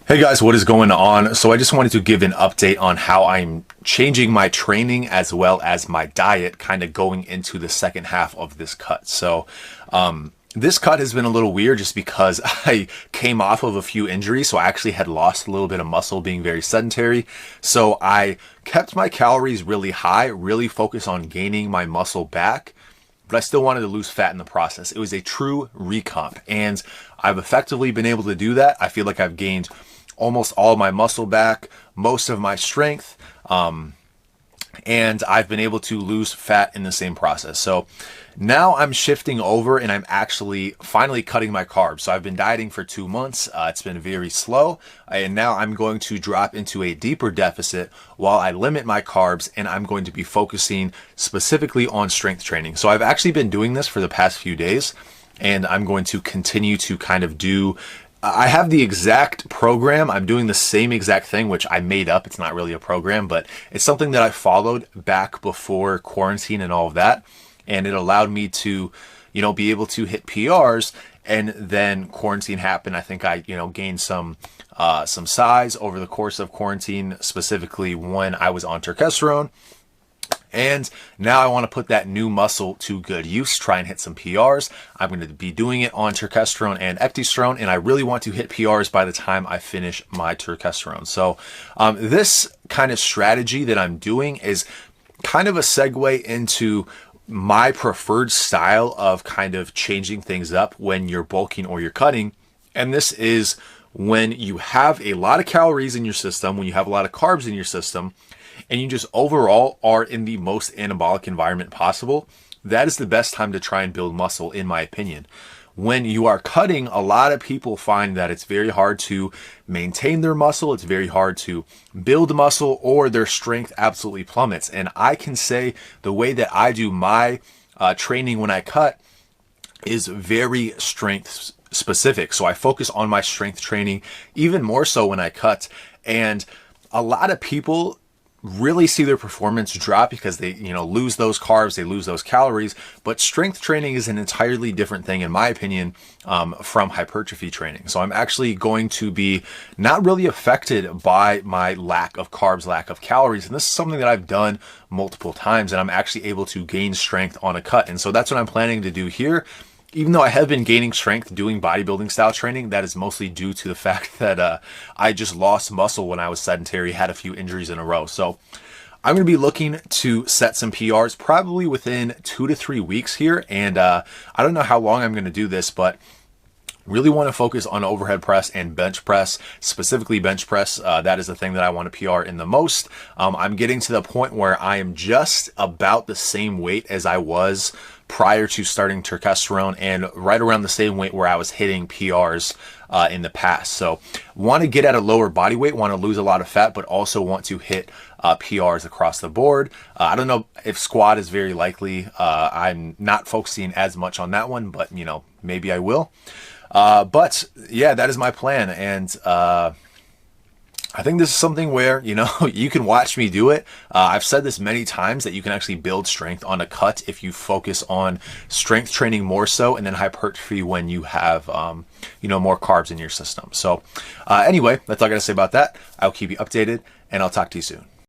Hey guys, what is going on? So I just wanted to give an update on how I'm changing my training as well as my diet kind of going into the second half of this cut. This cut has been a little weird just because I came off of a few injuries. So I actually had lost a little bit of muscle being very sedentary. So I kept my calories really high, really focused on gaining my muscle back, but I still wanted to lose fat in the process. It was a true recomp, and I've effectively been able to do that. I feel like I've gained almost all my muscle back, most of my strength, and I've been able to lose fat in the same process. So now I'm shifting over and I'm actually finally cutting my carbs. So I've been dieting for 2 months. It's been very slow. And now I'm going to drop into a deeper deficit while I limit my carbs, and I'm going to be focusing specifically on strength training. So I've actually been doing this for the past few days, and I'm going to continue to kind of do. I have the exact program. I'm doing the same exact thing, which I made up. It's not really a program, but it's something that I followed back before quarantine and all of that. And it allowed me to, be able to hit PRs. And then quarantine happened. I think I, gained some size over the course of quarantine, specifically when I was on Turkesterone. And now I want to put that new muscle to good use, try and hit some PRs. I'm going to be doing it on Turkesterone and Ecdysterone, and I really want to hit PRs by the time I finish my Turkesterone. So this kind of strategy that I'm doing is kind of a segue into my preferred style of kind of changing things up when you're bulking or you're cutting. And this is when you have a lot of calories in your system, when you have a lot of carbs in your system, and you just overall are in the most anabolic environment possible. That is the best time to try and build muscle, in my opinion. When you are cutting, a lot of people find that it's very hard to maintain their muscle. It's very hard to build muscle, or their strength absolutely plummets. And I can say the way that I do my training when I cut is very strength specific. So I focus on my strength training even more so when I cut. And a lot of people really see their performance drop because they, lose those carbs, they lose those calories. But strength training is an entirely different thing, in my opinion, from hypertrophy training. So I'm actually going to be not really affected by my lack of carbs, lack of calories. And this is something that I've done multiple times, and I'm actually able to gain strength on a cut. And so that's what I'm planning to do here. Even though I have been gaining strength doing bodybuilding style training, that is mostly due to the fact that I just lost muscle when I was sedentary, had a few injuries in a row. So I'm going to be looking to set some PRs probably within 2 to 3 weeks here. And I don't know how long I'm going to do this, but really want to focus on overhead press and bench press, specifically bench press. That is the thing that I want to PR in the most. I'm getting to the point where I am just about the same weight as I was prior to starting Turkesterone, and right around the same weight where I was hitting PRs in the past. So want to get at a lower body weight, want to lose a lot of fat, but also want to hit PRs across the board. I don't know if squat is very likely. I'm not focusing as much on that one, but maybe I will. But yeah, that is my plan. And I think this is something where, you can watch me do it. I've said this many times that you can actually build strength on a cut if you focus on strength training more so, and then hypertrophy when you have, more carbs in your system. So anyway, that's all I got to say about that. I'll keep you updated, and I'll talk to you soon.